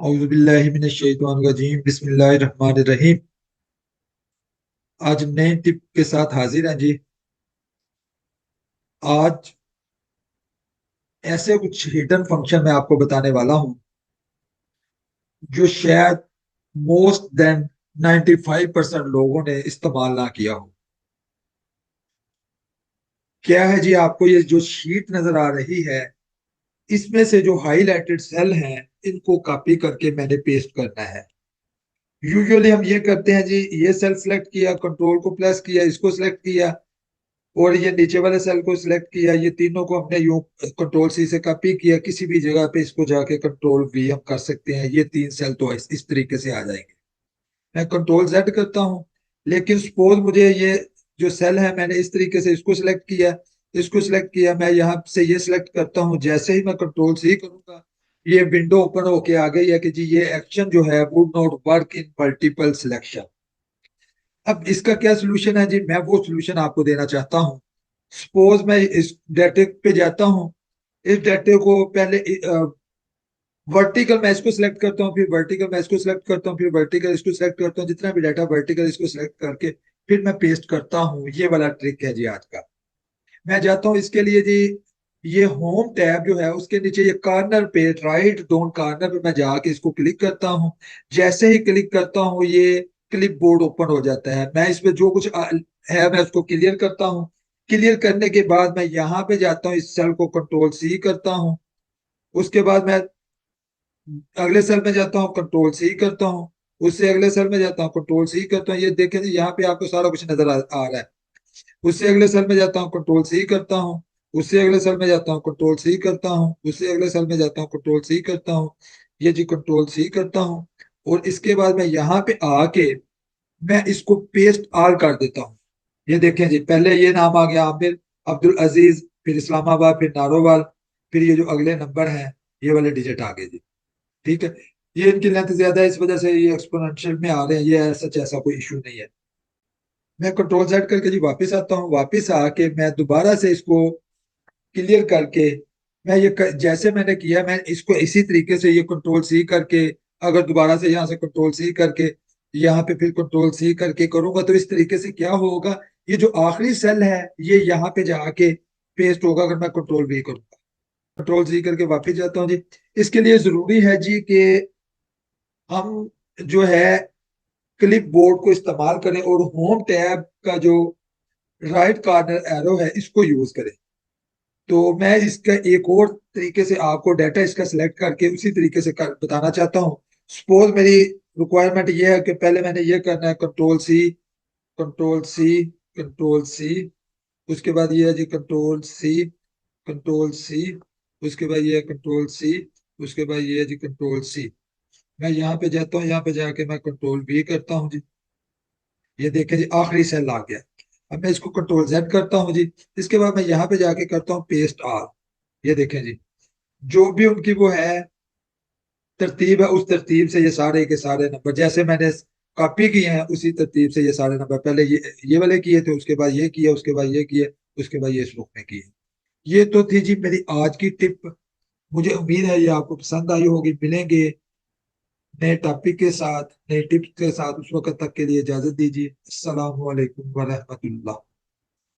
औज़ुबिल्लाहि मिनश्शैतानिर्रजीम बिस्मिल्लाहिर्रहमानिर्रहीम। आज नए टिप के साथ हाजिर हैं जी। आज ऐसे कुछ हिडन फंक्शन मैं आपको बताने वाला हूं जो शायद मोस्ट देन 95% लोगों ने इस्तेमाल ना किया हो। क्या है जी, आपको ये जो शीट नजर आ रही है, इसमें से जो हाईलाइटेड सेल हैं इनको कॉपी करके मैंने पेस्ट करना है। यूजुअली हम ये करते हैं जी, ये सेल सिलेक्ट किया, कंट्रोल को प्रेस किया, इसको सिलेक्ट किया और ये नीचे वाले सेल को सिलेक्ट किया, ये तीनों को हमने यूं कंट्रोल सी से कॉपी किया। किसी भी जगह पे इसको जाके कंट्रोल वी हम कर सकते हैं। ये तीन सेल तो इस तरीके से आ जाएंगे। मैं कंट्रोल जेड करता हूँ, लेकिन सपोज मुझे ये जो सेल है मैंने इस तरीके से इसको सिलेक्ट किया, इसको सिलेक्ट किया, मैं यहाँ से ये सिलेक्ट करता हूँ। जैसे ही मैं कंट्रोल सी करूंगा, ये विंडो ओपन होके आ गई है कि जी ये एक्शन जो है would not work in multiple selection. अब इसका क्या सोल्यूशन है जी, मैं वो सोल्यूशन आपको देना चाहता हूँ। सपोज मैं इस डाटे पे जाता हूँ, इस डाटे को पहले वर्टिकल मैं इसको सिलेक्ट करता हूँ, फिर वर्टिकल मैं इसको सिलेक्ट करता हूँ, फिर वर्टिकल इसको सिलेक्ट करता हूँ, जितना भी डाटा वर्टिकल इसको सिलेक्ट करके फिर मैं पेस्ट करता हूँ। ये वाला ट्रिक है जी आज का। मैं जाता हूँ इसके लिए जी, ये होम टैब जो है उसके नीचे ये कॉर्नर पे राइट डाउन कॉर्नर पे मैं जाके इसको क्लिक करता हूँ। जैसे ही क्लिक करता हूँ ये क्लिप बोर्ड ओपन हो जाता है। मैं इसमें जो कुछ है मैं उसको क्लियर करता हूँ। क्लियर करने के बाद मैं यहाँ पे जाता हूँ, इस सेल को कंट्रोल सी करता हूँ। उसके बाद मैं अगले सेल में जाता हूँ, कंट्रोल सी करता हूँ। उससे अगले सेल में जाता हूँ, कंट्रोल सी करता हूँ। ये देखें जी, यहाँ पे आपको सारा कुछ नजर आ रहा है। उससे अगले सेल में जाता हूँ, कंट्रोल सी करता हूँ। उससे अगले सेल में जाता हूँ, कंट्रोल सी करता हूँ। उससे अगले सेल में जाता हूँ, कंट्रोल सी करता हूँ। ये जी कंट्रोल सी करता हूँ। और इसके बाद मैं यहाँ पे आके मैं इसको पेस्ट ऑल कर देता हूँ। ये देखें जी, पहले ये नाम आ गया आमिर अब्दुल अजीज, फिर इस्लामाबाद, फिर नारोवाल, फिर ये जो अगले नंबर हैं ये वाले डिजिट आ गए जी। ठीक है। ये इनकी लेंथ ज्यादा है, इस वजह से ये एक्सपोनेंशियल में आ रहे हैं। ये सच ऐसा कोई इशू नहीं है। मैं कंट्रोल सेट करके जी वापस आता हूँ। वापस आके मैं दोबारा से इसको क्लियर करके मैं जैसे मैंने किया मैं इसको इसी तरीके से ये कंट्रोल सी करके, अगर दोबारा से यहाँ से कंट्रोल सी करके यहाँ पे फिर कंट्रोल सी करके करूंगा तो इस तरीके से क्या होगा, ये जो आखिरी सेल है ये यहाँ पे जाके पेस्ट होगा अगर मैं कंट्रोल वी करूंगा। कंट्रोल सी करके वापस जाता हूँ जी। इसके लिए जरूरी है जी कि हम जो है क्लिप बोर्ड को इस्तेमाल करें और होम टैब का जो राइट कॉर्नर एरो है इसको यूज करें। तो मैं इसका एक और तरीके से आपको डाटा इसका सिलेक्ट करके उसी तरीके से बताना चाहता हूँ। सपोज मेरी रिक्वायरमेंट ये है कि पहले मैंने ये करना है, control C, control C, control C. उसके बाद ये है जी कंट्रोल सी, कंट्रोल सी। उसके बाद ये है कंट्रोल सी। उसके बाद ये है जी कंट्रोल सी। मैं यहाँ पे जाता हूँ, यहाँ पे जाके मैं कंट्रोल वी करता हूँ जी। ये देखें जी आखिरी सेल आ गया। अब मैं इसको कंट्रोल जेड करता हूँ जी। इसके बाद मैं यहाँ पे जाके करता हूँ पेस्ट ऑल। ये देखें जी, जो भी उनकी वो है तरतीब है उस तरतीब से ये सारे के सारे नंबर जैसे मैंने कॉपी किए हैं उसी तरतीब से ये सारे नंबर पहले ये वाले किए थे, उसके बाद ये किए, उसके बाद ये किए, उसके बाद ये इस बुक में किए। ये तो थी जी मेरी आज की टिप। मुझे उम्मीद है ये आपको पसंद आई होगी। मिलेंगे नए टॉपिक के साथ, नए टिप्स के साथ। उस वक्त तक के लिए इजाजत दीजिए। अस्सलाम वालेकुम वरहमतुल्लाह।